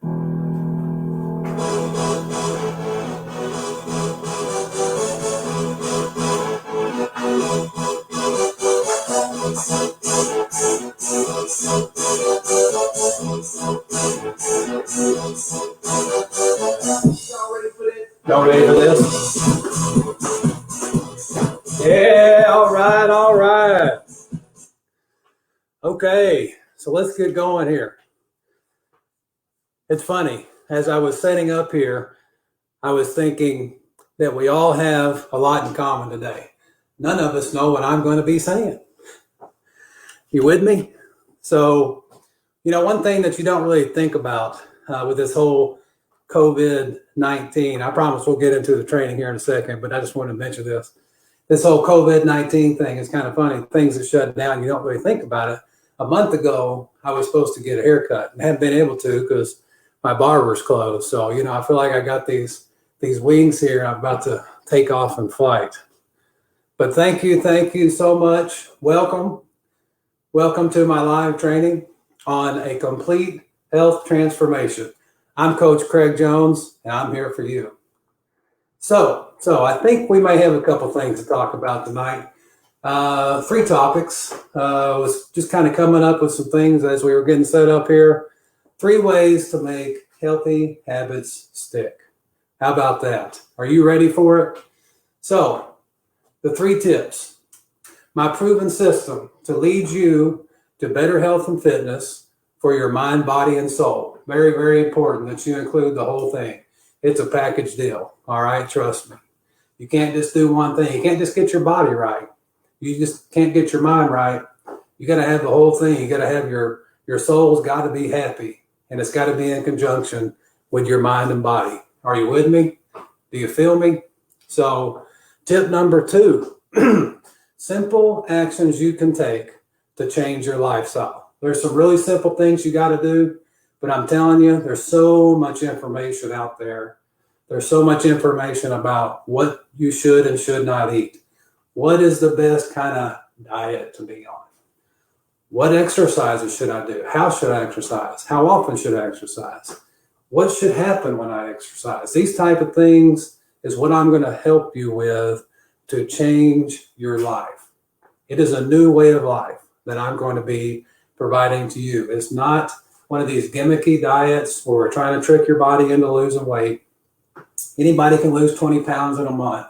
Y'all ready for this? Yeah, all right, all right. Okay, so let's get going here. It's funny, as I was setting up here, I was thinking that we all have a lot in common today. None of us know what I'm going to be saying. You with me? So, one thing that you don't really think about with this whole COVID-19, I promise we'll get into the training here in a second, but I just wanted to mention this. This whole COVID-19 thing is kind of funny. Things are shut down. You don't really think about it. A month ago, I was supposed to get a haircut and haven't been able to because my barber's closed. So, I feel like I got these wings here. I'm about to take off in flight. But thank you so much. Welcome to my live training on a complete health transformation. I'm Coach Craig Jones, and I'm here for you. So I think we may have a couple things to talk about tonight. 3 topics. Was just kind of coming up with some things as we were getting set up here. 3 ways to make healthy habits stick. How about that? Are you ready for it? So, the 3 tips. My proven system to lead you to better health and fitness for your mind, body, and soul. Very, very important that you include the whole thing. It's a package deal. All right, trust me. You can't just do one thing. You can't just get your body right. You just can't get your mind right. You got to have the whole thing. You got to have your soul's got to be happy, and it's got to be in conjunction with your mind and body. Are you with me? Do you feel me? So, tip number 2, simple actions you can take to change your lifestyle. There's some really simple things you got to do, but I'm telling you, there's so much information out there. There's so much information about what you should and should not eat. What is the best kind of diet to be on? What exercises should I do? How should I exercise? How often should I exercise? What should happen when I exercise? These type of things is what I'm going to help you with to change your life. It is a new way of life that I'm going to be providing to you. It's not one of these gimmicky diets where we're trying to trick your body into losing weight. Anybody can lose 20 pounds in a month,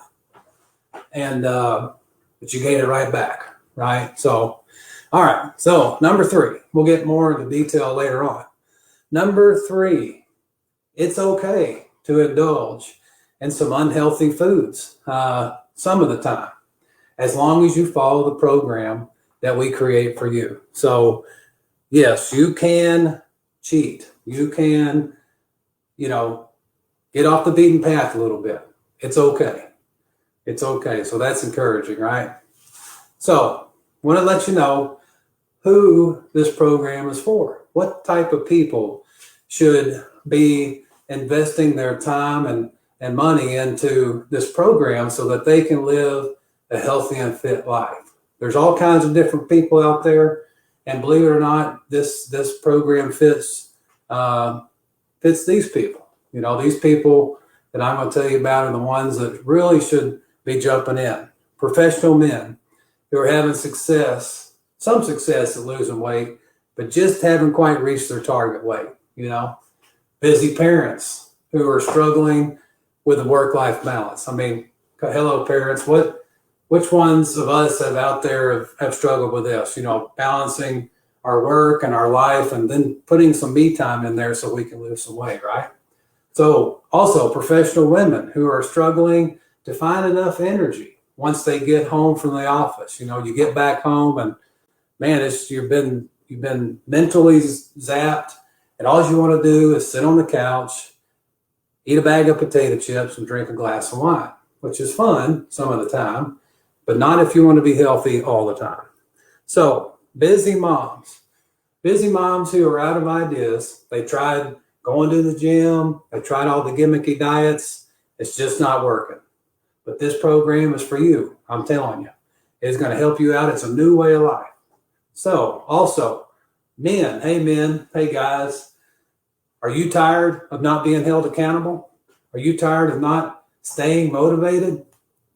and but you gain it right back, right? So, all right. So number 3, we'll get more into detail later on. Number 3, it's okay to indulge in some unhealthy foods some of the time, as long as you follow the program that we create for you. So, yes, you can cheat. You can, get off the beaten path a little bit. It's okay. It's okay. So that's encouraging, right? So I want to let you know who this program is for. What type of people should be investing their time and money into this program so that they can live a healthy and fit life. There's all kinds of different people out there, and believe it or not, this program fits these people. These people that I'm going to tell you about are the ones that really should be jumping in. Professional men who are having some success at losing weight, but just haven't quite reached their target weight. Busy parents who are struggling with a work-life balance. I mean, hello parents, which ones of us have struggled with this, balancing our work and our life and then putting some me time in there so we can lose some weight, right? So also professional women who are struggling to find enough energy once they get home from the office. You get back home and man, you've been mentally zapped, and all you want to do is sit on the couch, eat a bag of potato chips and drink a glass of wine, which is fun some of the time, but not if you want to be healthy all the time. So busy moms who are out of ideas. They tried going to the gym. They tried all the gimmicky diets. It's just not working. But this program is for you. I'm telling you, it's going to help you out. It's a new way of life. So also men, hey guys, Are you tired of not being held accountable? Are you tired of not staying motivated?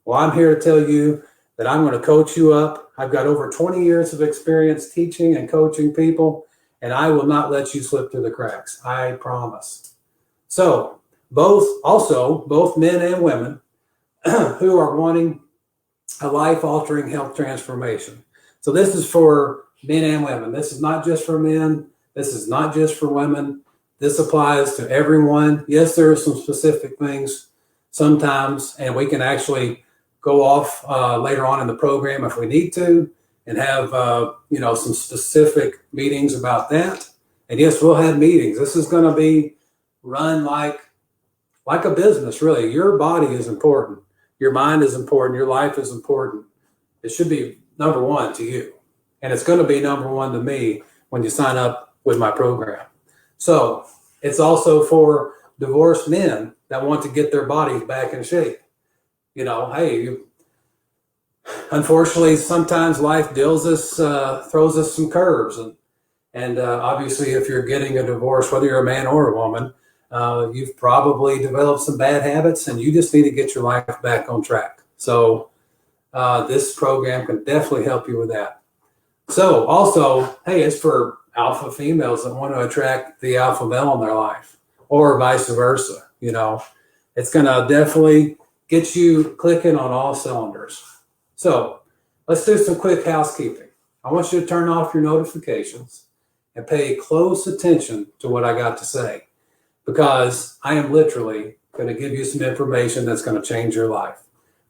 Well, I'm here to tell you that I'm going to coach you up. I've got over 20 years of experience teaching and coaching people, and I will not let you slip through the cracks. I promise. So, both men and women who are wanting a life-altering health transformation. So this is for men and women. This is not just for men. This is not just for women. This applies to everyone. Yes, there are some specific things sometimes, and we can actually go off later on in the program if we need to, and have some specific meetings about that. And yes, we'll have meetings. This is going to be run like a business, really. Your body is important. Your mind is important. Your life is important. It should be number one to you. And it's going to be number one to me when you sign up with my program. So it's also for divorced men that want to get their bodies back in shape. Unfortunately, sometimes life throws us some curves. And obviously, if you're getting a divorce, whether you're a man or a woman, you've probably developed some bad habits, and you just need to get your life back on track. So this program can definitely help you with that. So also, hey, it's for alpha females that want to attract the alpha male in their life, or vice versa. It's going to definitely get you clicking on all cylinders. So let's do some quick housekeeping. I want you to turn off your notifications and pay close attention to what I got to say, because I am literally going to give you some information that's going to change your life.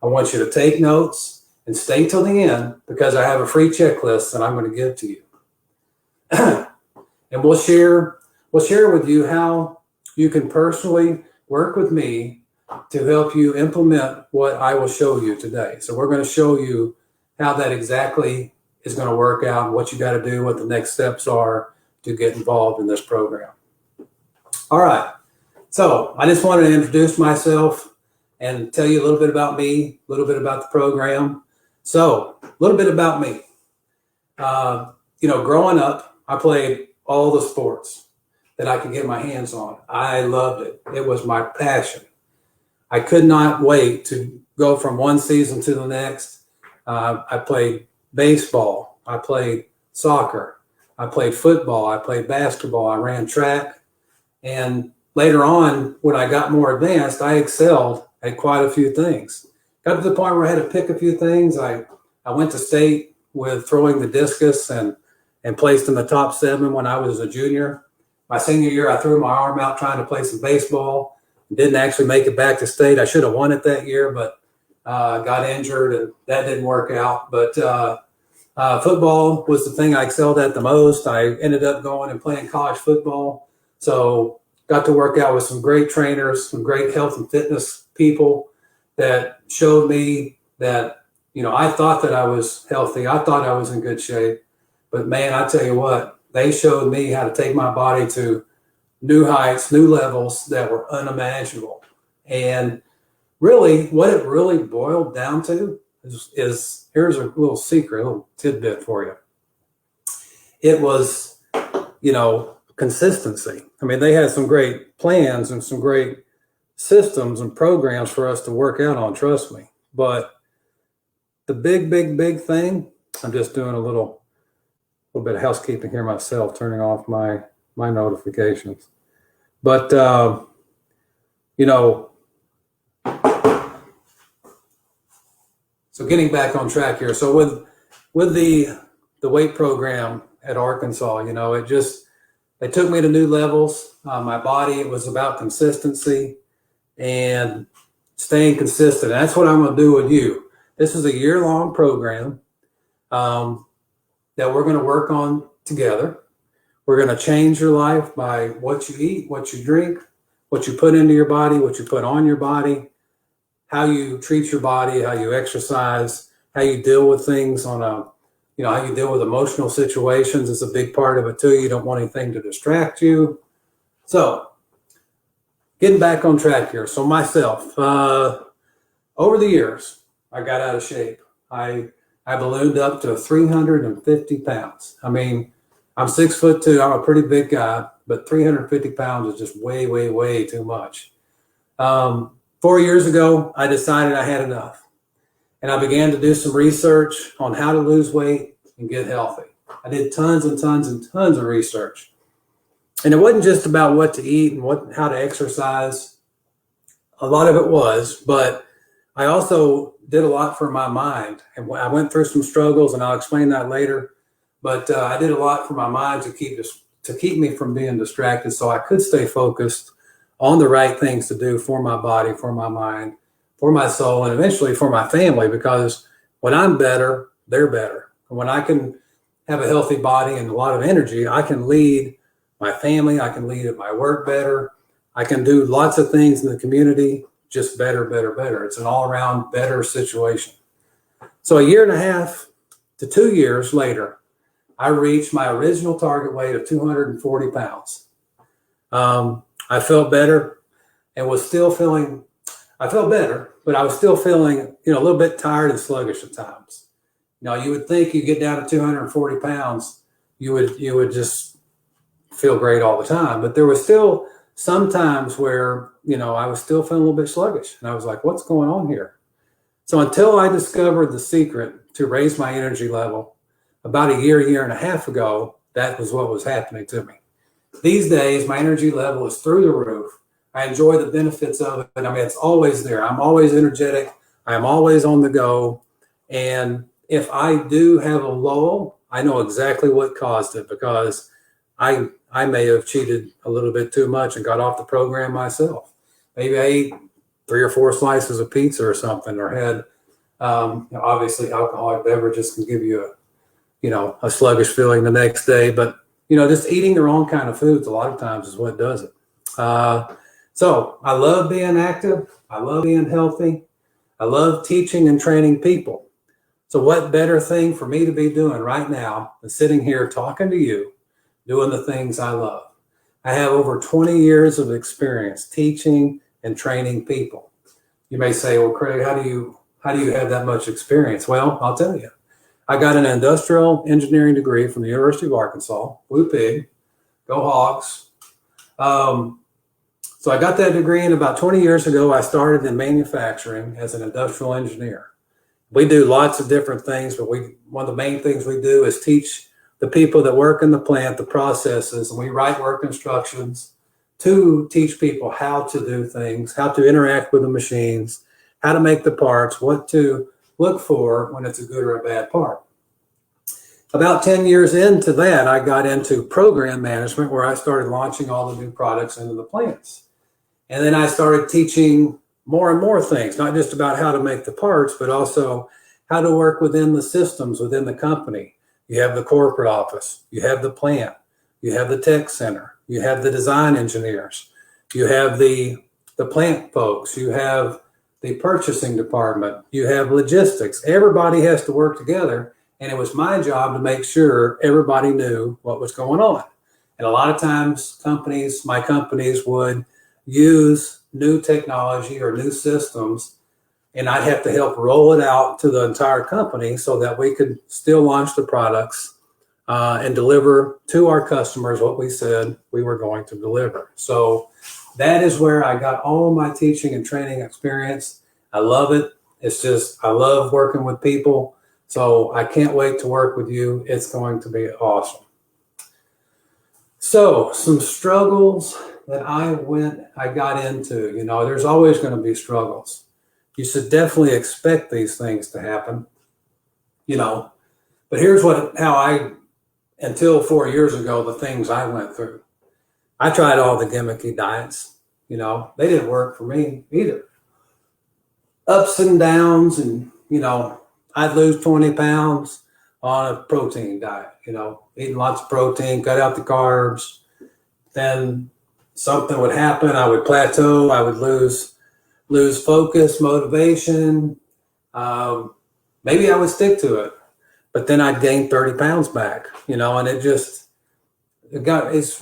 I want you to take notes and stay till the end, because I have a free checklist that I'm going to give to you. And we'll share with you how you can personally work with me to help you implement what I will show you today. So we're going to show you how that exactly is going to work out, what you got to do, what the next steps are to get involved in this program. All right. So I just wanted to introduce myself and tell you a little bit about me, a little bit about the program. So a little bit about me. Growing up, I played all the sports that I could get my hands on. I loved it. It was my passion. I could not wait to go from one season to the next. I played baseball. I played soccer. I played football. I played basketball. I ran track. And later on, when I got more advanced, I excelled at quite a few things. Got to the point where I had to pick a few things. I went to state with throwing the discus and placed in the top 7 when I was a junior. My senior year, I threw my arm out trying to play some baseball. Didn't actually make it back to state. I should have won it that year, but got injured and that didn't work out. But football was the thing I excelled at the most. I ended up going and playing college football. So got to work out with some great trainers, some great health and fitness people that showed me that, I thought that I was healthy. I thought I was in good shape. But man, I tell you what, they showed me how to take my body to new heights, new levels that were unimaginable. And really, what it really boiled down to is here's a little secret, a little tidbit for you. It was, consistency. I mean, they had some great plans and some great systems and programs for us to work out on, trust me. But the big thing, I'm just doing a little bit of housekeeping here myself, turning off my notifications. But, so getting back on track here. So with the weight program at Arkansas, they took me to new levels. My body, it was about consistency and staying consistent. And that's what I'm going to do with you. This is a year-long program that we're going to work on together. We're going to change your life by what you eat, what you drink, what you put into your body, what you put on your body, how you treat your body, how you exercise, how you deal with things how you deal with emotional situations is a big part of it too. You don't want anything to distract you. So getting back on track here. So myself, over the years, I got out of shape. I ballooned up to 350 pounds. I mean, I'm 6'2". I'm a pretty big guy. but 350 pounds is just way, way, way too much. 4 years ago, I decided I had enough. And I began to do some research on how to lose weight and get healthy. I did tons and tons and tons of research. And it wasn't just about what to eat and how to exercise. A lot of it was, but I also did a lot for my mind. And I went through some struggles, and I'll explain that later. But I did a lot for my mind to keep me from being distracted, so I could stay focused on the right things to do for my body, for my mind, for my soul, and eventually for my family, because when I'm better, they're better. And when I can have a healthy body and a lot of energy, I can lead my family, I can lead at my work better, I can do lots of things in the community just better, better, better. It's an all-around better situation. So 1.5 to 2 years later, I reached my original target weight of 240 pounds. I felt better and was still feeling, I felt better, but I was still feeling, a little bit tired and sluggish at times. You would think you get down to 240 pounds, you would just feel great all the time. But there was still some times where, I was still feeling a little bit sluggish. And I was like, what's going on here? So until I discovered the secret to raise my energy level about a year and a half ago, that was what was happening to me. These days, my energy level is through the roof. I enjoy the benefits of it. I mean, it's always there. I'm always energetic. I'm always on the go. And if I do have a lull, I know exactly what caused it, because I may have cheated a little bit too much and got off the program myself. Maybe I ate 3 or 4 slices of pizza or something, or had, obviously alcoholic beverages can give you a sluggish feeling the next day, but just eating the wrong kind of foods a lot of times is what does it. So I love being active. I love being healthy. I love teaching and training people. So what better thing for me to be doing right now than sitting here talking to you, doing the things I love. I have over 20 years of experience teaching and training people. You may say, well, Craig, how do you have that much experience? Well, I'll tell you. I got an industrial engineering degree from the University of Arkansas. Woo pig, go Hogs. So I got that degree, and about 20 years ago, I started in manufacturing as an industrial engineer. We do lots of different things, but one of the main things we do is teach the people that work in the plant the processes, and we write work instructions to teach people how to do things, how to interact with the machines, how to make the parts, what to look for when it's a good or a bad part. About 10 years into that, I got into program management, where I started launching all the new products into the plants. And then I started teaching more and more things, not just about how to make the parts, but also how to work within the systems within the company. You have the corporate office, you have the plant, you have the tech center, you have the design engineers, you have the plant folks, you have the purchasing department, you have logistics. Everybody has to work together. And it was my job to make sure everybody knew what was going on. And a lot of times my companies would use new technology or new systems, and I'd have to help roll it out to the entire company so that we could still launch the products and deliver to our customers what we said we were going to deliver. So that is where I got all my teaching and training experience. I love it. I love working with people. So I can't wait to work with you. It's going to be awesome. So some struggles that I got into, there's always going to be struggles. You should definitely expect these things to happen, but here's until 4 years ago, the things I went through. I tried all the gimmicky diets, they didn't work for me either. Ups and downs, and, I'd lose 20 pounds on a protein diet, eating lots of protein, cut out the carbs. Then something would happen. I would plateau. I would lose focus, motivation. Maybe I would stick to it, but then I'd gain 30 pounds back, and it's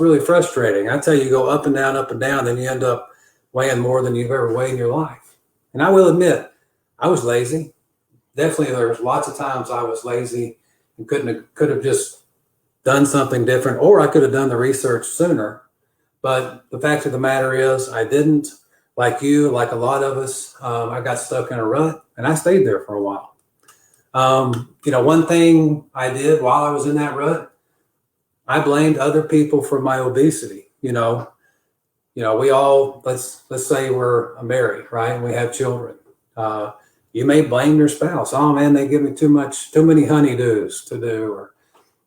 really frustrating. I tell you, go up and down, then you end up weighing more than you've ever weighed in your life. And I will admit, I was lazy. Definitely, there was lots of times I was lazy and could have just done something different, or I could have done the research sooner But the fact of the matter is, I didn't. Like you, like a lot of us, I got stuck in a rut, and I stayed there for a while. One thing I did while I was in that rut, I blamed other people for my obesity. We all, let's say we're married, right? And we have children. You may blame your spouse. Oh man, they give me too many honeydews to do,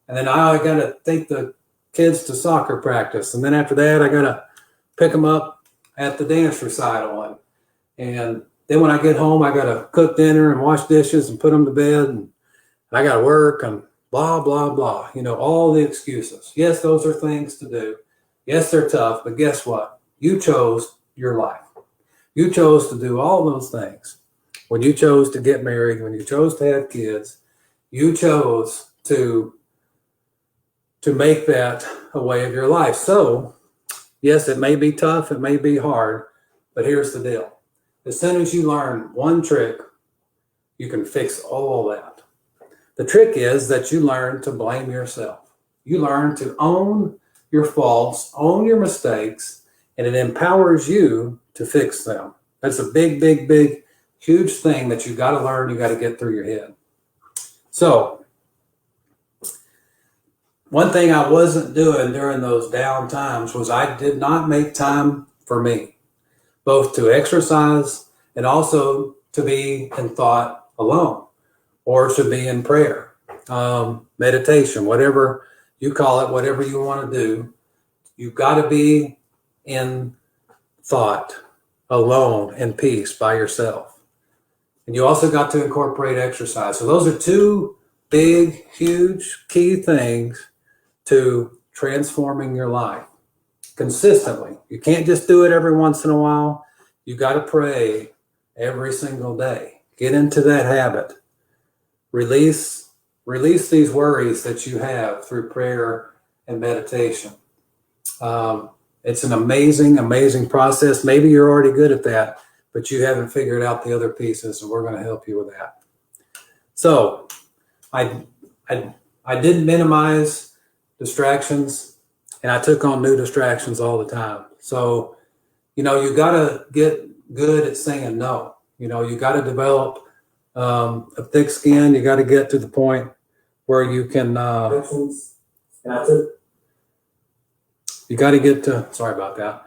and then I got to take the kids to soccer practice, and then after that, I got to pick them up at the dance recital, and then when I get home, I got to cook dinner and wash dishes and put them to bed, and I got to work and blah blah blah. All the excuses. Yes, those are things to do. Yes, they're tough, but guess what? You chose your life. You chose to do all those things. When you chose to get married, when you chose to have kids, you chose to make that a way of your life. So, yes, it may be tough, it may be hard, but here's the deal. As soon as you learn one trick, you can fix all that. The trick is that you learn to blame yourself. You learn to own your faults, own your mistakes, and it empowers you to fix them. That's a big, big, big, huge thing that you got to learn, you got to get through your head. So, one thing I wasn't doing during those down times was I did not make time for me, both to exercise and also to be in thought alone or to be in prayer, meditation, whatever you call it, whatever you want to do. You've got to be in thought alone in peace by yourself. And you also got to incorporate exercise. So those are two big, huge, key things to transforming your life consistently. You can't just do it every once in a while. You got to pray every single day. Get into that habit. Release these worries that you have through prayer and meditation. It's an amazing, amazing process. Maybe you're already good at that, but you haven't figured out the other pieces, and we're going to help you with that. So I didn't minimize distractions, and I took on new distractions all the time. So, you got to get good at saying no. You got to develop a thick skin. You got to get to the point where you can, you got to get to, sorry about that,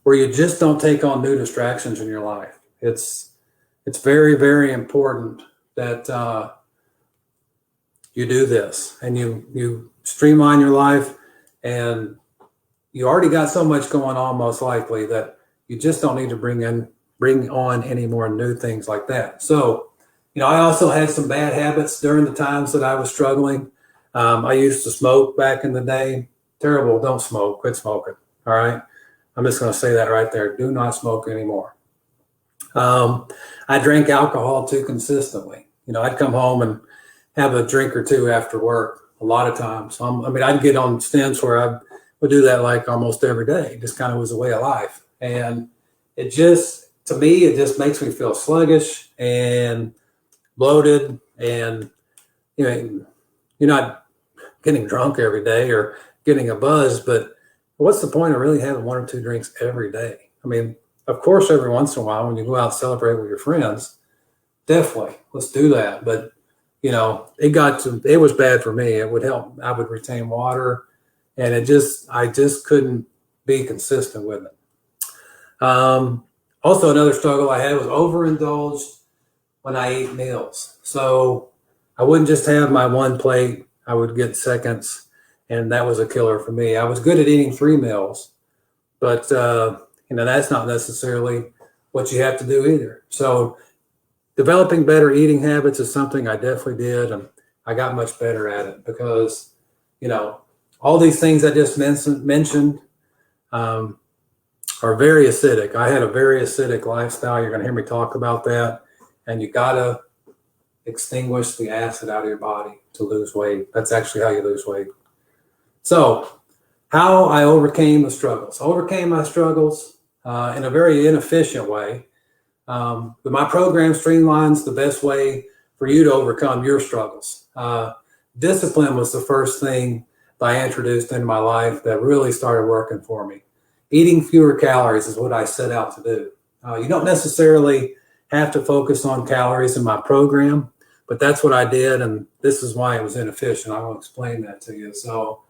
where you just don't take on new distractions in your life. It's very, very important that you do this and you streamline your life, and you already got so much going on most likely that you just don't need to bring on any more new things like that. So, I also had some bad habits during the times that I was struggling. I used to smoke back in the day. Terrible. Don't smoke. Quit smoking. All right. I'm just going to say that right there. Do not smoke anymore. I drank alcohol too consistently. I'd come home and have a drink or two after work a lot of times. I'd get on stints where I would do that like almost every day. It just kind of was a way of life. And to me, it just makes me feel sluggish and bloated, and you're not getting drunk every day or getting a buzz, but what's the point of really having one or two drinks every day? Of course, every once in a while when you go out and celebrate with your friends, definitely let's do that. But it was bad for me. It would help. I would retain water, and I just couldn't be consistent with it. Also, another struggle I had was overindulged when I ate meals. So I wouldn't just have my one plate. I would get seconds, and that was a killer for me. I was good at eating 3 meals, but that's not necessarily what you have to do either. So developing better eating habits is something I definitely did, and I got much better at it because, all these things I just mentioned are very acidic. I had a very acidic lifestyle. You're going to hear me talk about that, and you got to extinguish the acid out of your body to lose weight. That's actually how you lose weight. So how I overcame the struggles. Overcame my struggles in a very inefficient way. But my program streamlines the best way for you to overcome your struggles. Discipline was the first thing that I introduced into my life that really started working for me. Eating fewer calories is what I set out to do. You don't necessarily have to focus on calories in my program, but that's what I did, and this is why it was inefficient. I will explain that to you. So,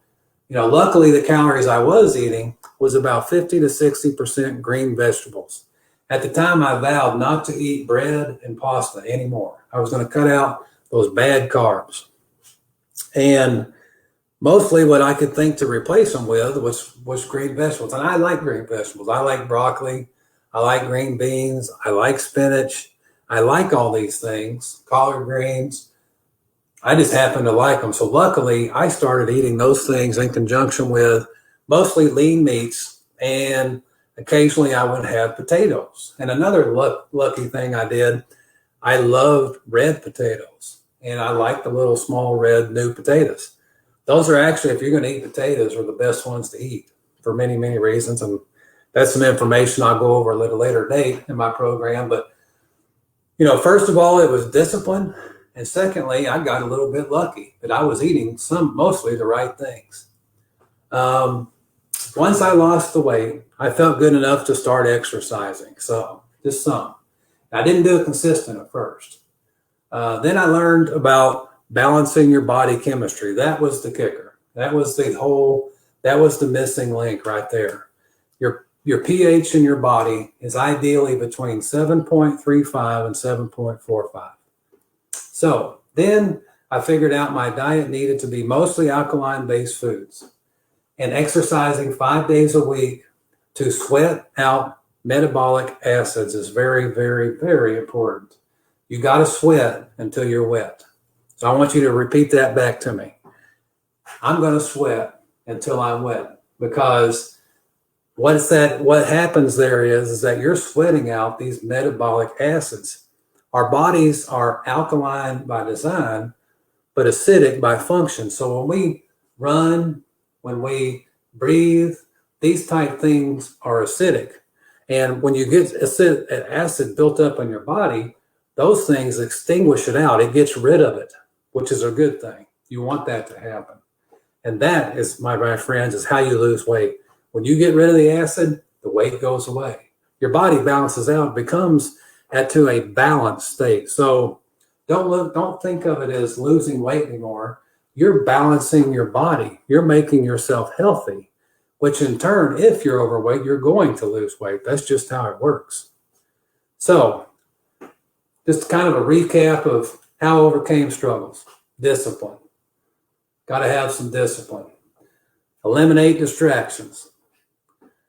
luckily the calories I was eating was about 50 to 60% green vegetables. At the time, I vowed not to eat bread and pasta anymore. I was going to cut out those bad carbs. And mostly what I could think to replace them with was green vegetables. And I like green vegetables. I like broccoli. I like green beans. I like spinach. I like all these things, collard greens. I just happen to like them. So luckily, I started eating those things in conjunction with mostly lean meats, and occasionally I would have potatoes. And another lucky thing I did, I loved red potatoes, and I like the little small red new potatoes. Those are actually, if you're going to eat potatoes, are the best ones to eat for many, many reasons. And that's some information I'll go over at a later date in my program. But, first of all, it was discipline. And secondly, I got a little bit lucky that I was eating mostly the right things. Once I lost the weight, I felt good enough to start exercising. So just some. I didn't do it consistent at first. Then I learned about balancing your body chemistry. That was the kicker. That was the missing link right there. Your pH in your body is ideally between 7.35 and 7.45. So then I figured out my diet needed to be mostly alkaline-based foods and exercising 5 days a week to sweat out metabolic acids is very, very, very important. You got to sweat until you're wet. So I want you to repeat that back to me. I'm going to sweat until I'm wet, because what happens there is that you're sweating out these metabolic acids. Our bodies are alkaline by design, but acidic by function. So when we run, when we breathe, these type things are acidic. And when you get acid built up in your body, those things extinguish it out. It gets rid of it, which is a good thing. You want that to happen. And that is, my friends, is how you lose weight. When you get rid of the acid, the weight goes away. Your body balances out, becomes to a balanced state. So don't think of it as losing weight anymore. You're balancing your body. You're making yourself healthy, which in turn, if you're overweight, you're going to lose weight. That's just how it works. So just kind of a recap of how I overcame struggles. Discipline. Got to have some discipline. Eliminate distractions.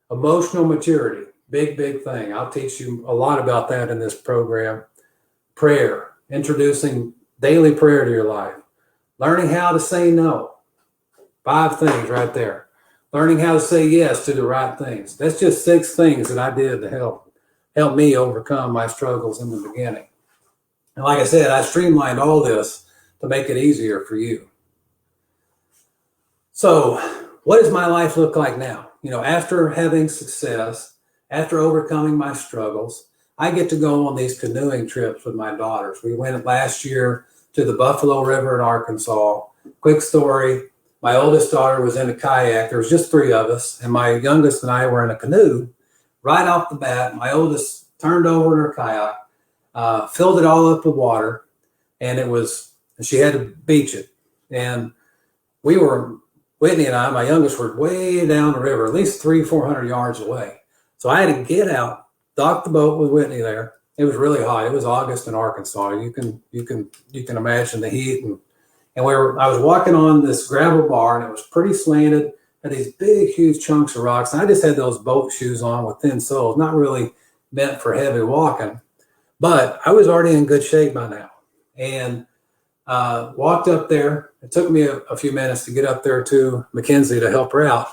Emotional maturity. Big, big thing. I'll teach you a lot about that in this program. Prayer. Introducing daily prayer to your life. Learning how to say no. 5 things right there. Learning how to say yes to the right things. That's just 6 things that I did to help me overcome my struggles in the beginning. And like I said, I streamlined all this to make it easier for you. So what does my life look like now? After having success, after overcoming my struggles, I get to go on these canoeing trips with my daughters. We went last year to the Buffalo River in Arkansas. Quick story, my oldest daughter was in a kayak. There was just 3 of us, and my youngest and I were in a canoe. Right off the bat, my oldest turned over in her kayak, filled it all up with water, and she had to beach it. And Whitney and I, my youngest, were way down the river, at least 300-400 yards away. So I had to get out, dock the boat with Whitney there. It was really hot. It was August in Arkansas. You can imagine the heat. And I was walking on this gravel bar, and it was pretty slanted, had these big, huge chunks of rocks. And I just had those boat shoes on with thin soles, not really meant for heavy walking. But I was already in good shape by now. And walked up there. It took me a few minutes to get up there to Mackenzie to help her out.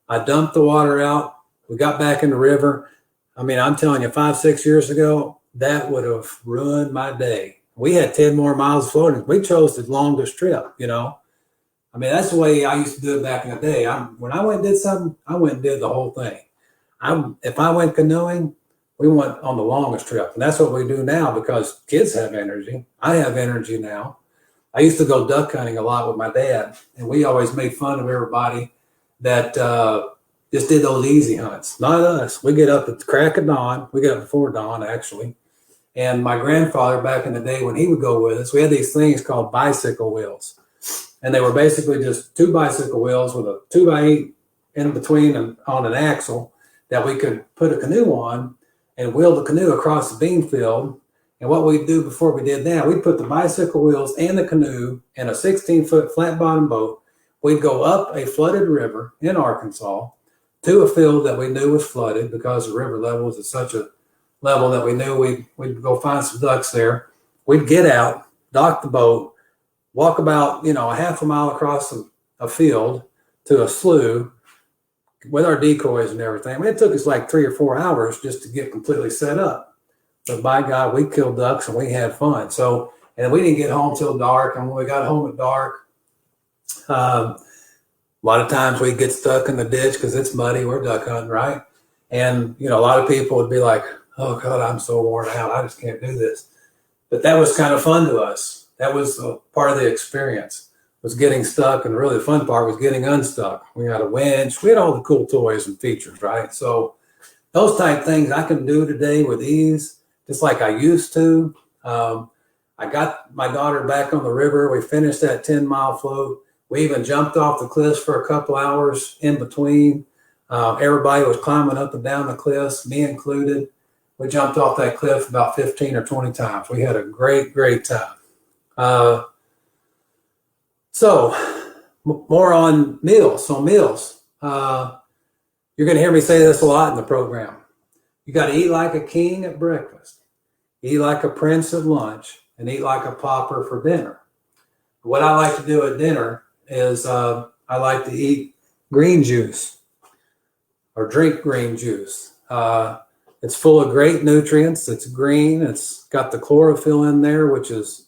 I dumped the water out. We got back in the river. I mean, I'm telling you, 5-6 years ago, that would have ruined my day. We had 10 more miles floating. We chose the longest trip, I mean, that's the way I used to do it back in the day. When I went and did something, I went and did the whole thing. If I went canoeing, we went on the longest trip. And that's what we do now, because kids have energy. I have energy now. I used to go duck hunting a lot with my dad, and we always made fun of everybody that just did those easy hunts. Not us. We get up at the crack of dawn. We get up before dawn, actually. And my grandfather, back in the day when he would go with us, we had these things called bicycle wheels. And they were basically just two bicycle wheels with a 2x8 in between and on an axle that we could put a canoe on and wheel the canoe across the bean field. And what we'd do before we did that, we'd put the bicycle wheels and the canoe in a 16-foot flat bottom boat. We'd go up a flooded river in Arkansas to a field that we knew was flooded because the river level was at such a level that we knew we'd go find some ducks there. We'd get out, dock the boat, walk about, a half a mile across a field to a slough with our decoys and everything. I mean, it took us like 3 or 4 hours just to get completely set up. But by God, we killed ducks and we had fun. So, and we didn't get home till dark. And when we got home at dark, a lot of times we'd get stuck in the ditch because it's muddy. We're duck hunting, right? And, a lot of people would be like, oh, God, I'm so worn out. I just can't do this. But that was kind of fun to us. That was part of the experience, was getting stuck. And really the fun part was getting unstuck. We had a winch. We had all the cool toys and features, right? So those type things I can do today with ease, just like I used to. I got my daughter back on the river. We finished that 10-mile float. We even jumped off the cliffs for a couple hours in between. Everybody was climbing up and down the cliffs, me included. We jumped off that cliff about 15 or 20 times. We had a great, great time. So more on meals. So meals. You're going to hear me say this a lot in the program. You got to eat like a king at breakfast, eat like a prince at lunch, and eat like a pauper for dinner. What I like to do at dinner is I like to eat green juice or drink green juice. It's full of great nutrients. It's green. It's got the chlorophyll in there, which is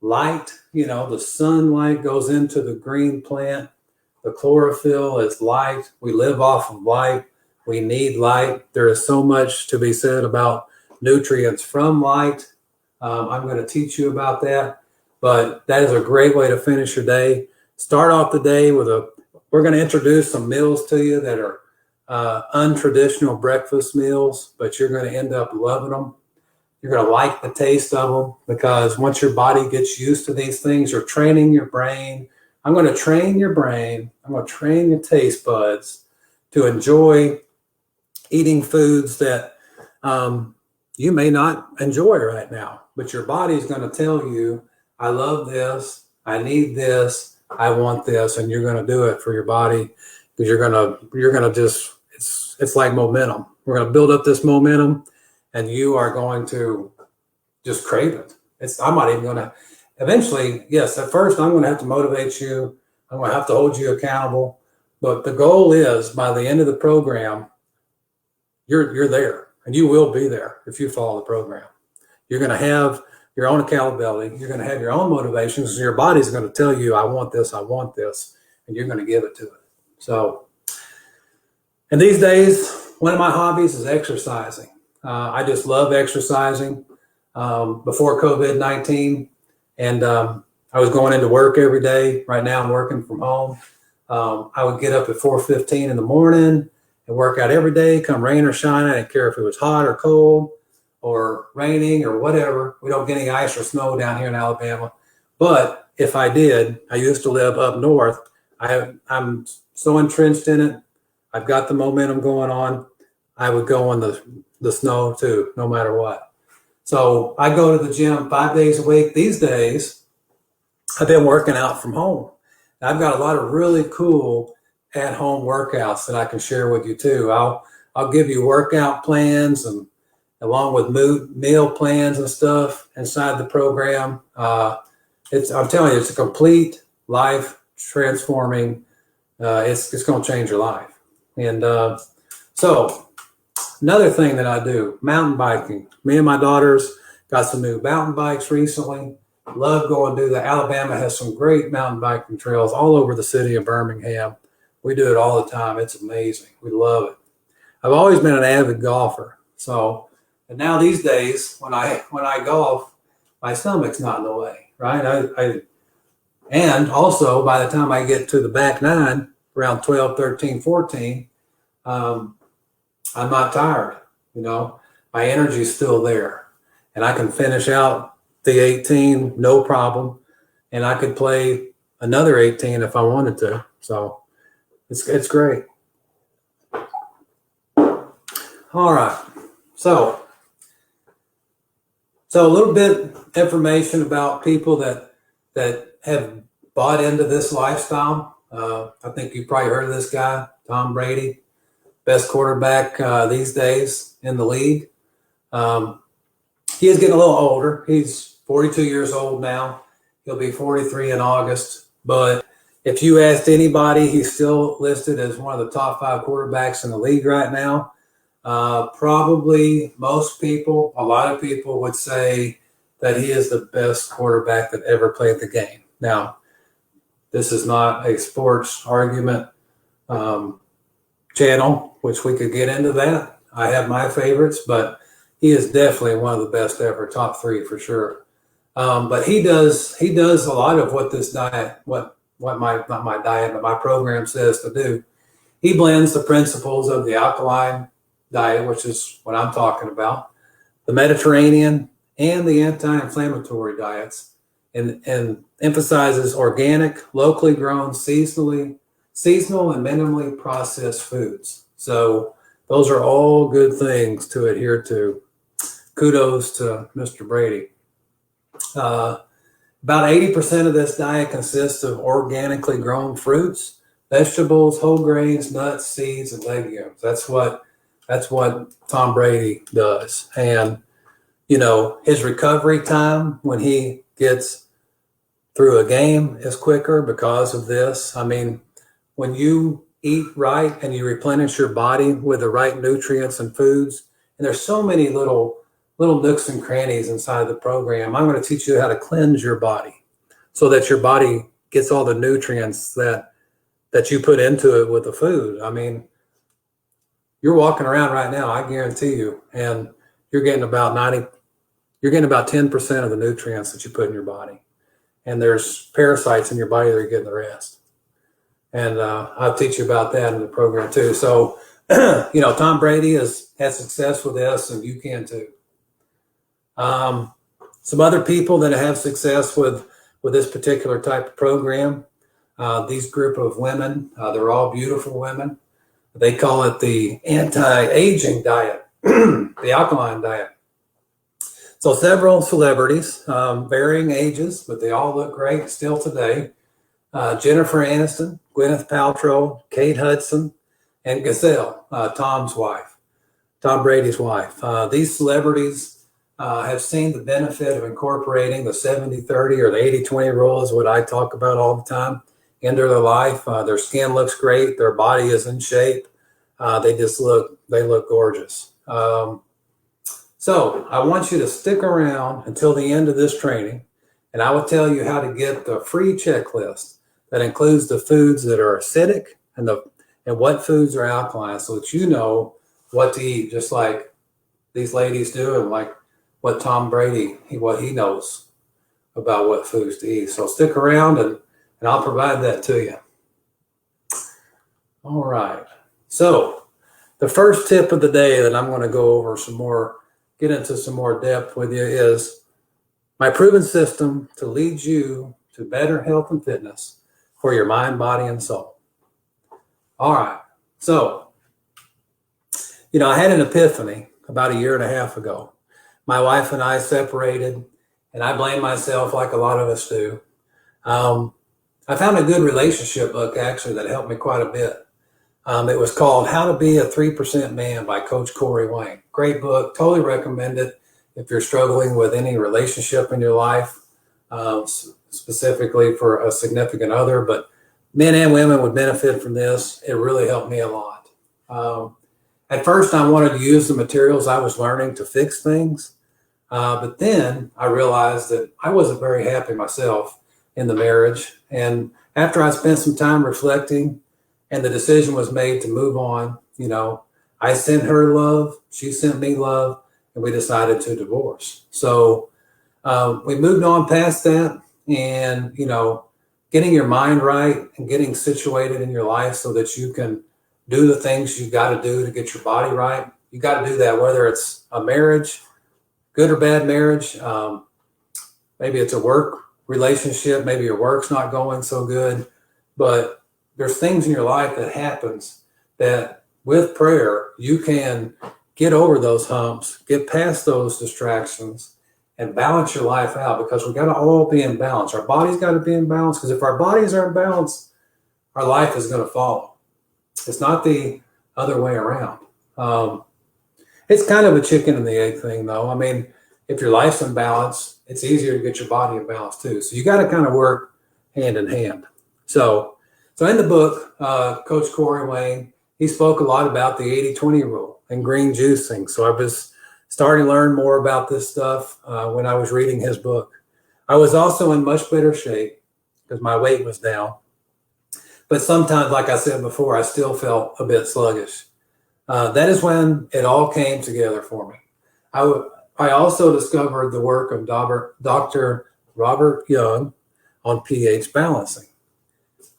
light. The sunlight goes into the green plant. The chlorophyll is light. We live off of light. We need light. There is so much to be said about nutrients from light. I'm going to teach you about that. But that is a great way to finish your day. Start off the day we're going to introduce some meals to you that are untraditional breakfast meals, but you're going to end up loving them. You're going to like the taste of them because once your body gets used to these things, you're training your brain. I'm going to train your brain. I'm going to train your taste buds to enjoy eating foods that you may not enjoy right now, but your body is going to tell you, I love this, I need this, I want this, and you're going to do it for your body because you're going to just, it's like momentum. We're going to build up this momentum and you are going to just crave it. I'm not even going to, eventually, yes, at first I'm going to have to motivate you. I'm going to have to hold you accountable. But the goal is by the end of the program, you're there and you will be there if you follow the program. You're going to have your own accountability. You're going to have your own motivations. Your body's going to tell you, I want this, and you're going to give it to it. So, and these days, one of my hobbies is exercising. I just love exercising. Before COVID-19, and I was going into work every day. Right now I'm working from home. I would get up at 4:15 in the morning and work out every day, come rain or shine. I didn't care if it was hot or cold or raining or whatever. We don't get any ice or snow down here in Alabama. But if I did, I used to live up north. I'm so entrenched in it. I've got the momentum going on. I would go on the snow too, no matter what. So I go to the gym 5 days a week. These days, I've been working out from home. I've got a lot of really cool at-home workouts that I can share with you too. I'll give you workout plans and along with meal plans and stuff inside the program. I'm telling you, it's a complete life transforming. It's going to change your life. And so another thing that I do, mountain biking. Me and my daughters got some new mountain bikes recently. Love going to do that. Alabama has some great mountain biking trails all over the city of Birmingham. We do it all the time. It's amazing. We love it. I've always been an avid golfer. So, and now these days when I golf, my stomach's not in the way, right? And also, by the time I get to the back nine, around 12, 13, 14, I'm not tired. My energy's still there. And I can finish out the 18, no problem. And I could play another 18 if I wanted to. So it's great. All right. So a little bit information about people that have bought into this lifestyle. I think you've probably heard of this guy, Tom Brady, best quarterback these days in the league. He is getting a little older. He's 42 years old now. He'll be 43 in August. But if you asked anybody, he's still listed as one of the top 5 quarterbacks in the league right now. Probably most people, a lot of people would say that he is the best quarterback that ever played the game. Now, this is not a sports argument channel, which we could get into that. I have my favorites, but he is definitely one of the best ever, top 3 for sure. But he does a lot of what this diet, not my diet, but my program says to do. He blends the principles of the alkaline diet, which is what I'm talking about, the Mediterranean and the anti-inflammatory diets, and emphasizes organic, locally grown, seasonal and minimally processed foods. So those are all good things to adhere to. Kudos to Mr. Brady. About 80% of this diet consists of organically grown fruits, vegetables, whole grains, nuts, seeds, and legumes. That's what Tom Brady does. And, his recovery time when he gets through a game is quicker because of this. I mean, when you eat right and you replenish your body with the right nutrients and foods, and there's so many little nooks and crannies inside the program. I'm going to teach you how to cleanse your body so that your body gets all the nutrients that you put into it with the food. I mean, you're walking around right now, I guarantee you, and you're getting about 10% of the nutrients that you put in your body. And there's parasites in your body that are getting the rest. And I'll teach you about that in the program too. So, Tom Brady has had success with this, and you can too. Some other people that have success with this particular type of program, these group of women, they're all beautiful women. They call it the anti-aging diet, the alkaline diet. So several celebrities, varying ages, but they all look great still today. Jennifer Aniston, Gwyneth Paltrow, Kate Hudson, and Gazelle, Tom Brady's wife. These celebrities have seen the benefit of incorporating the 70-30 or the 80-20 rule, is what I talk about all the time, into their life. Their skin looks great. Their body is in shape. They look gorgeous. So I want you to stick around until the end of this training, and I will tell you how to get the free checklist that includes the foods that are acidic and what foods are alkaline, so that you know what to eat, just like these ladies do, and like what Tom Brady, what he knows about what foods to eat. So stick around and I'll provide that to you. All right. So the first tip of the day that I'm going to go over get into some more depth with you is my proven system to lead you to better health and fitness for your mind, body, and soul. All right. So, I had an epiphany about a year and a half ago. My wife and I separated, and I blame myself like a lot of us do. I found a good relationship book, actually, that helped me quite a bit. It was called How to Be a 3% Man by Coach Corey Wayne. Great book. Totally recommend it if you're struggling with any relationship in your life, specifically for a significant other. But men and women would benefit from this. It really helped me a lot. At first, I wanted to use the materials I was learning to fix things. But then I realized that I wasn't very happy myself in the marriage. And after I spent some time reflecting and the decision was made to move on, I sent her love, she sent me love, and we decided to divorce. So we moved on past that and, getting your mind right and getting situated in your life so that you can do the things you got to do to get your body right. You got to do that, whether it's a marriage, good or bad marriage. Maybe it's a work relationship. Maybe your work's not going so good, but there's things in your life that happens that with prayer, you can get over those humps, get past those distractions, and balance your life out, because we got to all be in balance. Our body's got to be in balance, because if our bodies are in balance, our life is going to follow. It's not the other way around. It's kind of a chicken and the egg thing, though. I mean, if your life's in balance, it's easier to get your body in balance too. So you got to kind of work hand in hand. So in the book, Coach Corey Wayne, he spoke a lot about the 80-20 rule and green juicing. So I was starting to learn more about this stuff when I was reading his book. I was also in much better shape because my weight was down. But sometimes, like I said before, I still felt a bit sluggish. That is when it all came together for me. I also discovered the work of Dr. Robert Young on pH balancing.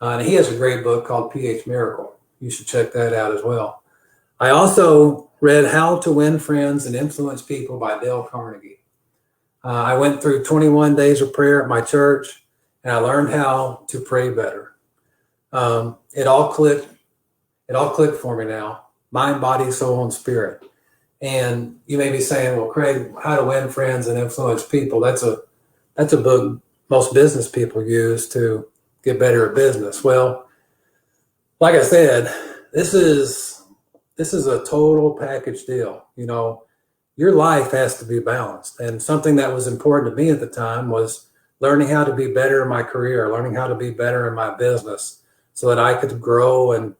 And he has a great book called pH Miracle. You should check that out as well. I also read How to Win Friends and Influence People by Dale Carnegie. I went through 21 days of prayer at my church, and I learned how to pray better. It all clicked for me now. Mind, body, soul, and spirit. And you may be saying, well, Craig, How to Win Friends and Influence People, that's a book most business people use to get better at business. Well, like I said, this is a total package deal. You know, your life has to be balanced. And something that was important to me at the time was learning how to be better in my career, learning how to be better in my business so that I could grow and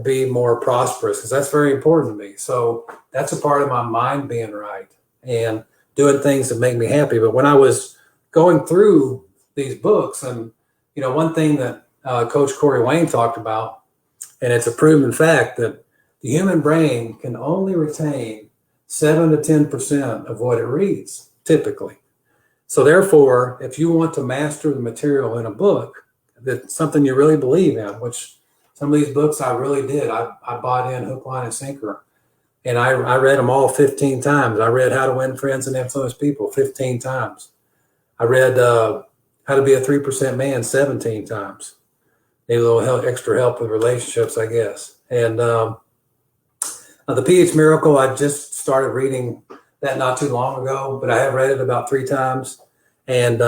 be more prosperous, because that's very important to me. So that's a part of my mind being right and doing things that make me happy. But when I was going through these books, and you know, one thing that Coach Corey Wayne talked about, and it's a proven fact, that the human brain can only retain 7 to 10% of what it reads, typically. So therefore, if you want to master the material in a book, that's something you really believe in, which some of these books I really did. I bought in hook, line, and sinker. And I read them all 15 times. I read How to Win Friends and Influence People 15 times. I read How to Be a 3% Man 17 times. Need a little extra help with relationships, I guess. And the pH Miracle, I just started reading that not too long ago, but I have read it about 3 times. And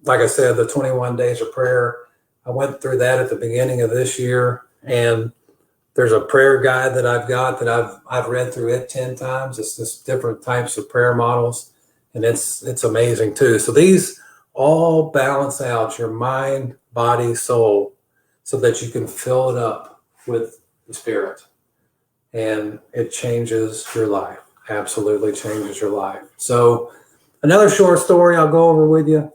like I said, the 21 Days of Prayer, I went through that at the beginning of this year, and there's a prayer guide that I've got that I've read through it 10 times. It's just different types of prayer models, and it's amazing too. So these all balance out your mind, body, soul, so that you can fill it up with the Spirit, and it changes your life. Absolutely changes your life. So another short story I'll go over with you.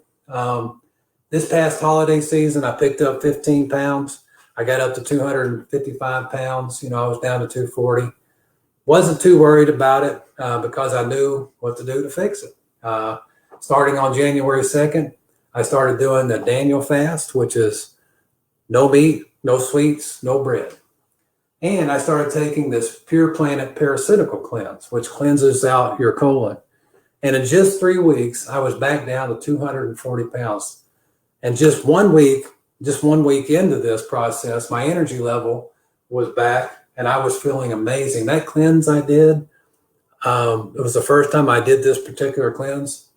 This past holiday season, I picked up 15 pounds. I got up to 255 pounds. You know, I was down to 240. Wasn't too worried about it because I knew what to do to fix it. Starting on January 2nd, I started doing the Daniel fast, which is no meat, no sweets, no bread. And I started taking this Pure Planet Parasitical Cleanse, which cleanses out your colon. And in just 3 weeks, I was back down to 240 pounds. And just 1 week into this process, my energy level was back and I was feeling amazing. That cleanse I did, it was the first time I did this particular cleanse.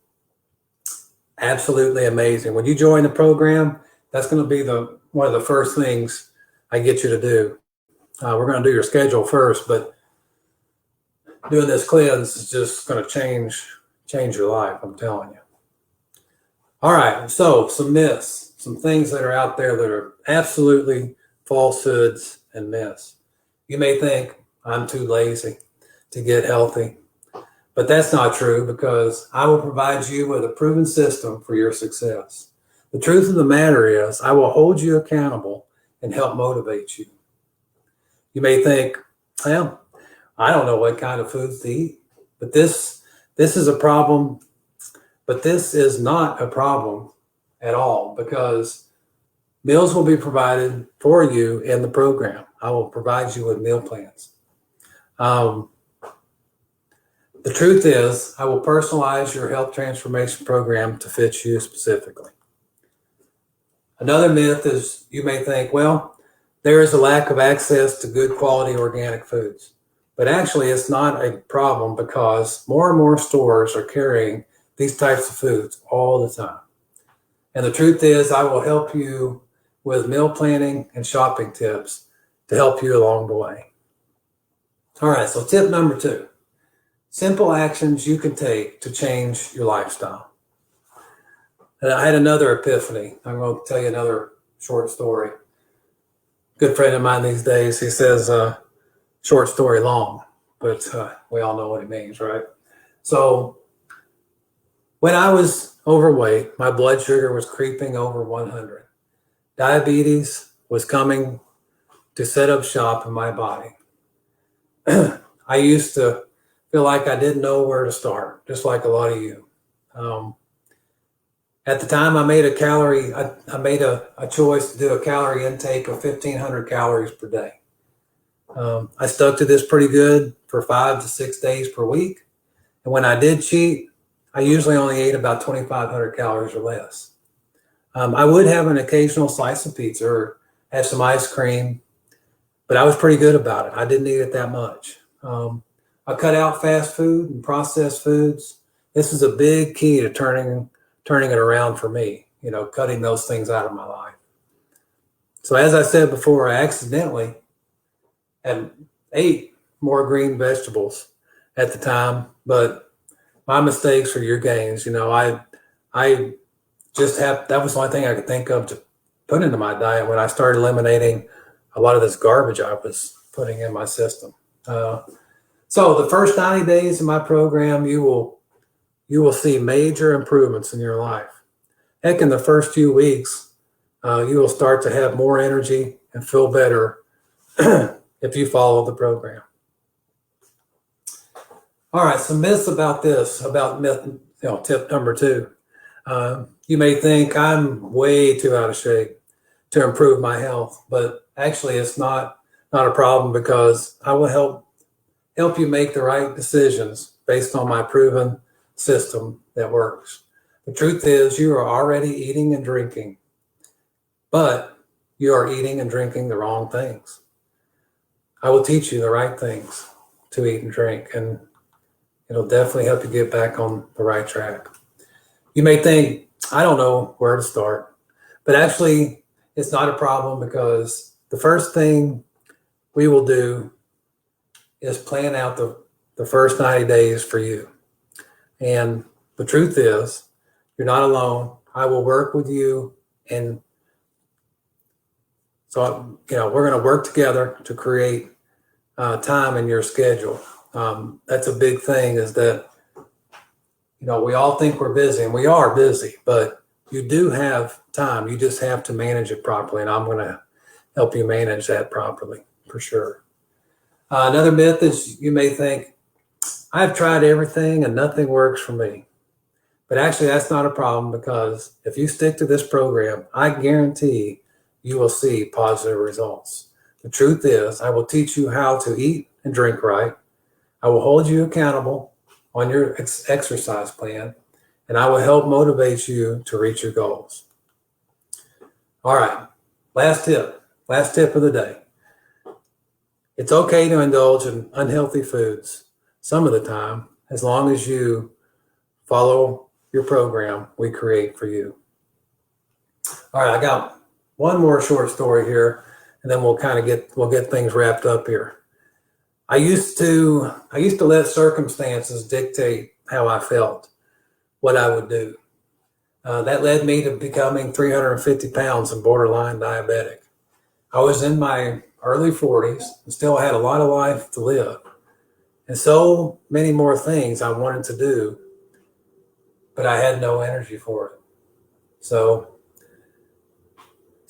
Absolutely amazing. When you join the program, that's going to be one of the first things I get you to do. We're going to do your schedule first, but doing this cleanse is just going to change your life, I'm telling you. All right, so some myths, some things that are out there that are absolutely falsehoods and myths. You may think I'm too lazy to get healthy, but that's not true, because I will provide you with a proven system for your success. The truth of the matter is I will hold you accountable and help motivate you. You may think, well, I don't know what kind of foods to eat, but this is a problem. But this is not a problem at all, because Meals will be provided for you in the program. I will provide you with meal plans. Um, the truth is, I will personalize your health transformation program to fit you specifically. Another myth is you may think, well, there is a lack of access to good quality organic foods. But actually, it's not a problem because more and more stores are carrying these types of foods all the time. And the truth is, I will help you with meal planning and shopping tips to help you along the way. All right, so tip number 2, simple actions you can take to change your lifestyle. And I had another epiphany. I'm going to tell you another short story. Good friend of mine these days, he says, short story long, but we all know what it means, right? So when I was overweight, my blood sugar was creeping over 100. Diabetes was coming to set up shop in my body. I used to feel like I didn't know where to start, just like a lot of you. At the time, I made a choice to do a calorie intake of 1,500 calories per day. I stuck to this pretty good for 5 to 6 days per week. And when I did cheat, I usually only ate about 2,500 calories or less. I would have an occasional slice of pizza or have some ice cream, but I was pretty good about it. I didn't eat it that much. I cut out fast food and processed foods. This is a big key to turning it around for me, cutting those things out of my life. So as I said before, I accidentally had ate more green vegetables at the time, but my mistakes are your gains. I just that was the only thing I could think of to put into my diet when I started eliminating a lot of this garbage I was putting in my system. So the first 90 days of my program, you will see major improvements in your life. Heck, in the first few weeks, you will start to have more energy and feel better if you follow the program. All right, some myths about this, tip number 2. You may think I'm way too out of shape to improve my health, but actually it's not a problem because I will help you make the right decisions based on my proven system that works. The truth is you are already eating and drinking, but you are eating and drinking the wrong things. I will teach you the right things to eat and drink, and it'll definitely help you get back on the right track. You may think, I don't know where to start, but actually it's not a problem because the first thing we will do is plan out the first 90 days for you. And the truth is, you're not alone. I will work with you. And so, we're going to work together to create time in your schedule. That's a big thing is that, we all think we're busy, and we are busy, but you do have time. You just have to manage it properly. And I'm going to help you manage that properly for sure. Another myth is you may think, I've tried everything and nothing works for me. But actually, that's not a problem because if you stick to this program, I guarantee you will see positive results. The truth is, I will teach you how to eat and drink right. I will hold you accountable on your exercise plan, and I will help motivate you to reach your goals. All right, last tip of the day. It's okay to indulge in unhealthy foods some of the time, as long as you follow your program we create for you. All right, I got one more short story here, and then we'll get things wrapped up here. I used to let circumstances dictate how I felt, what I would do. That led me to becoming 350 pounds and borderline diabetic. I was in my early 40s and still had a lot of life to live, and so many more things I wanted to do, but I had no energy for it. So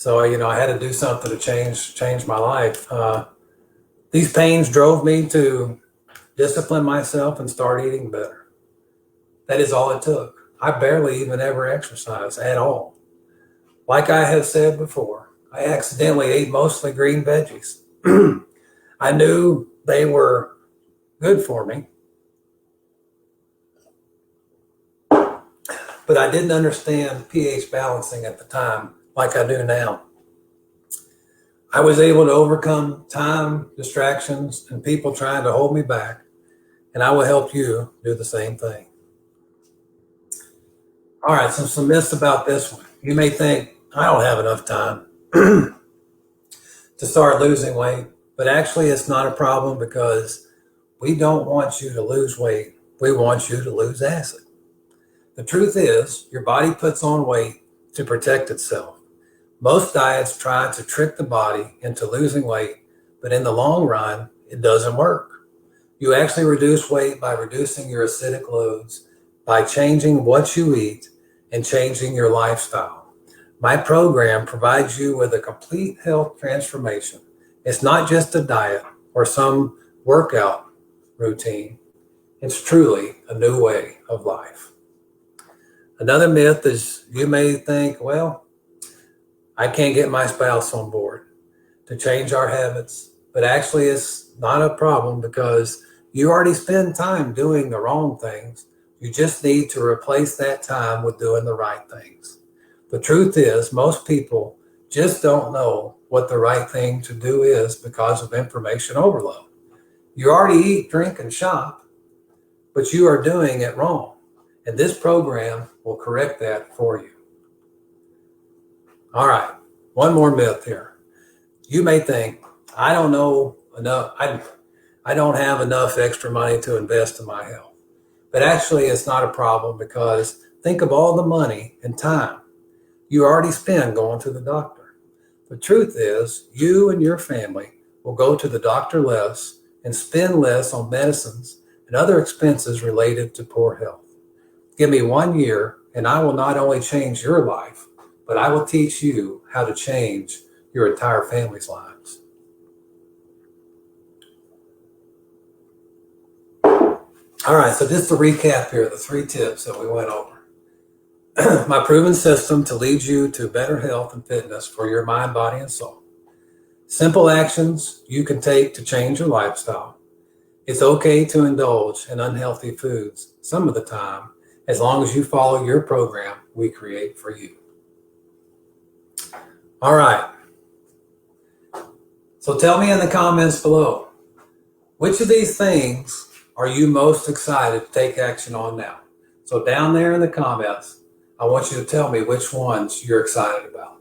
I had to do something to change my life. These pains drove me to discipline myself and start eating better. That is all it took. I barely even ever exercise at all. Like I have said before, I accidentally ate mostly green veggies. I knew they were good for me, but I didn't understand pH balancing at the time like I do now. I was able to overcome time, distractions, and people trying to hold me back, and I will help you do the same thing. All right, so some myths about this one. You may think, I don't have enough time to start losing weight, but actually it's not a problem because we don't want you to lose weight. We want you to lose acid. The truth is, your body puts on weight to protect itself. Most diets try to trick the body into losing weight, but in the long run, it doesn't work. You actually reduce weight by reducing your acidic loads, by changing what you eat, and changing your lifestyle. My program provides you with a complete health transformation. It's not just a diet or some workout routine. It's truly a new way of life. Another myth is you may think, well, I can't get my spouse on board to change our habits, but actually it's not a problem because you already spend time doing the wrong things. You just need to replace that time with doing the right things. The truth is, most people just don't know what the right thing to do is because of information overload. You already eat, drink, and shop, but you are doing it wrong. And this program will correct that for you. All right, one more myth here. You may think, I don't know enough, I don't have enough extra money to invest in my health. But actually, it's not a problem because think of all the money and time you already spend going to the doctor. The truth is, you and your family will go to the doctor less and spend less on medicines and other expenses related to poor health. Give me 1 year, and I will not only change your life, but I will teach you how to change your entire family's lives. All right, so just to recap here, the 3 tips that we went over. My proven system to lead you to better health and fitness for your mind, body, and soul. Simple actions you can take to change your lifestyle. It's okay to indulge in unhealthy foods some of the time, as long as you follow your program we create for you. All right. So tell me in the comments below, which of these things are you most excited to take action on now? So down there in the comments, I want you to tell me which ones you're excited about.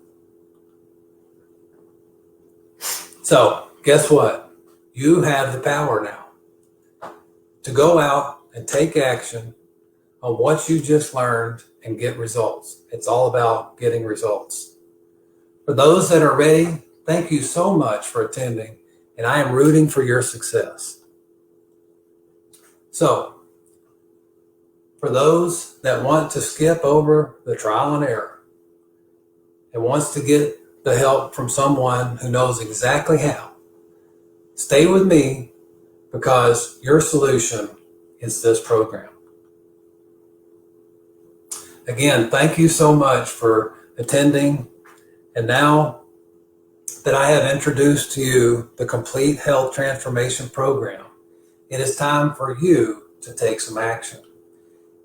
So guess what? You have the power now to go out and take action on what you just learned and get results. It's all about getting results. For those that are ready, thank you so much for attending, and I am rooting for your success. So, for those that want to skip over the trial and error and wants to get the help from someone who knows exactly how, stay with me because your solution is this program. Again, thank you so much for attending. And now that I have introduced to you the Complete Health Transformation Program, it is time for you to take some action.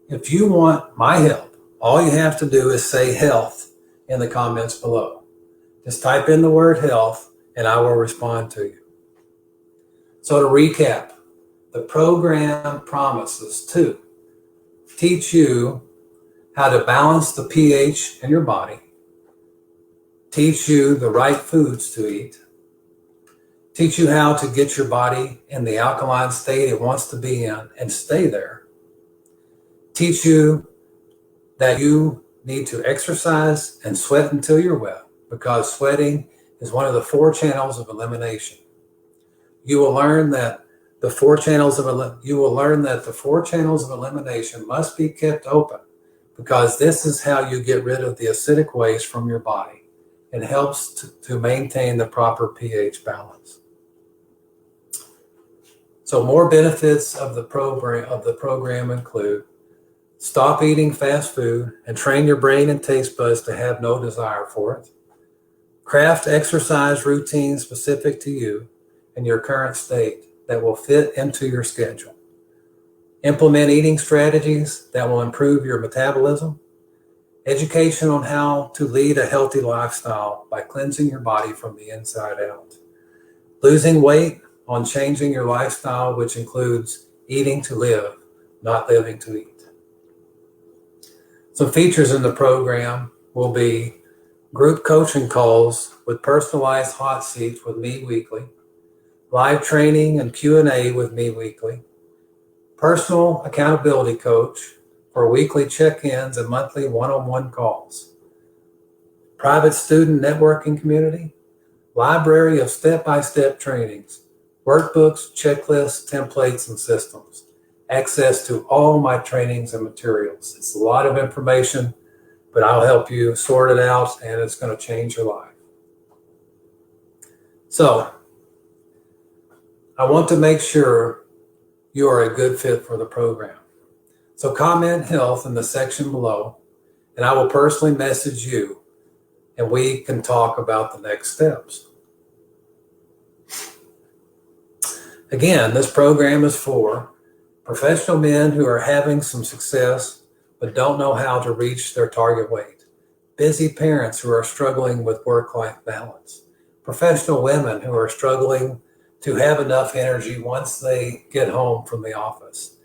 If you want my help, all you have to do is say health in the comments below. Just type in the word health and I will respond to you. So to recap, the program promises to teach you how to balance the pH in your body, teach you the right foods to eat, teach you how to get your body in the alkaline state it wants to be in and stay there, teach you that you need to exercise and sweat until you're wet, because sweating is one of the 4 channels of elimination. You will learn that the 4 channels of elimination must be kept open, because this is how you get rid of the acidic waste from your body. It helps to maintain the proper pH balance. So more benefits of the program include Stop eating fast food and train your brain and taste buds to have no desire for it. Craft exercise routines specific to you and your current state that will fit into your schedule. Implement eating strategies that will improve your metabolism. Education on how to lead a healthy lifestyle by cleansing your body from the inside out. Losing weight on changing your lifestyle, which includes eating to live, not living to eat. Some features in the program will be group coaching calls with personalized hot seats with me weekly, live training and Q&A with me weekly, personal accountability coach for weekly check-ins and monthly one-on-one calls, private student networking community, library of step-by-step trainings, workbooks, checklists, templates, and systems, access to all my trainings and materials. It's a lot of information, but I'll help you sort it out, and it's going to change your life. So, I want to make sure you are a good fit for the program. So comment health in the section below, and I will personally message you, and we can talk about the next steps. Again, this program is for professional men who are having some success but don't know how to reach their target weight, busy parents who are struggling with work-life balance, professional women who are struggling to have enough energy once they get home from the office,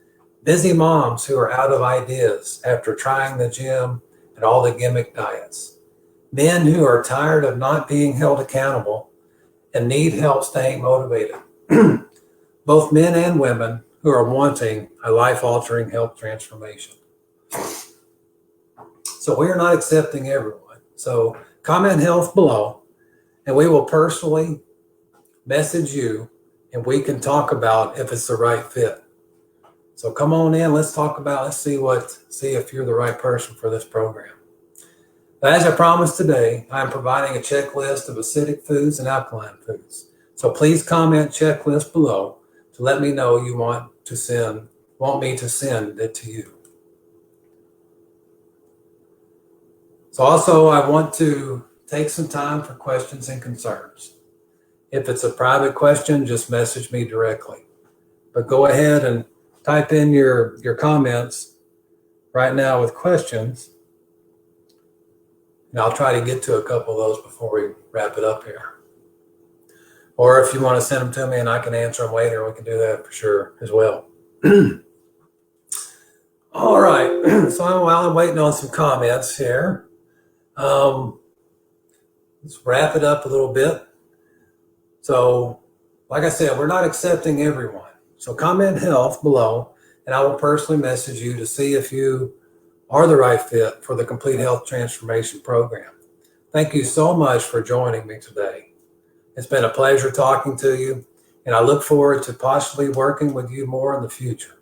busy moms who are out of ideas after trying the gym and all the gimmick diets, men who are tired of not being held accountable and need help staying motivated, both men and women who are wanting a life-altering health transformation. So we are not accepting everyone. So comment health below, and we will personally message you, and we can talk about if it's the right fit. So come on in, let's see if you're the right person for this program. Now, as I promised today, I'm providing a checklist of acidic foods and alkaline foods. So please comment checklist below to let me know you want me to send it to you. So also, I want to take some time for questions and concerns. If it's a private question, just message me directly. But go ahead and type in your comments right now with questions, and I'll try to get to a couple of those before we wrap it up here. Or if you want to send them to me and I can answer them later, we can do that for sure as well. All right, so while I'm waiting on some comments here, let's wrap it up a little bit. So, like I said, we're not accepting everyone. So comment health below, and I will personally message you to see if you are the right fit for the Complete Health Transformation Program. Thank you so much for joining me today. It's been a pleasure talking to you, and I look forward to possibly working with you more in the future.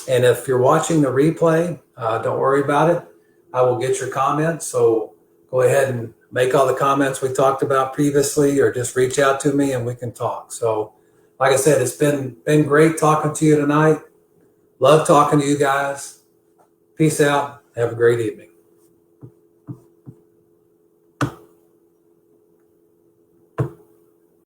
And if you're watching the replay, don't worry about it. I will get your comments, so go ahead and make all the comments we talked about previously, or just reach out to me and we can talk. So, like I said, it's been great talking to you tonight. Love talking to you guys. Peace out. Have a great evening.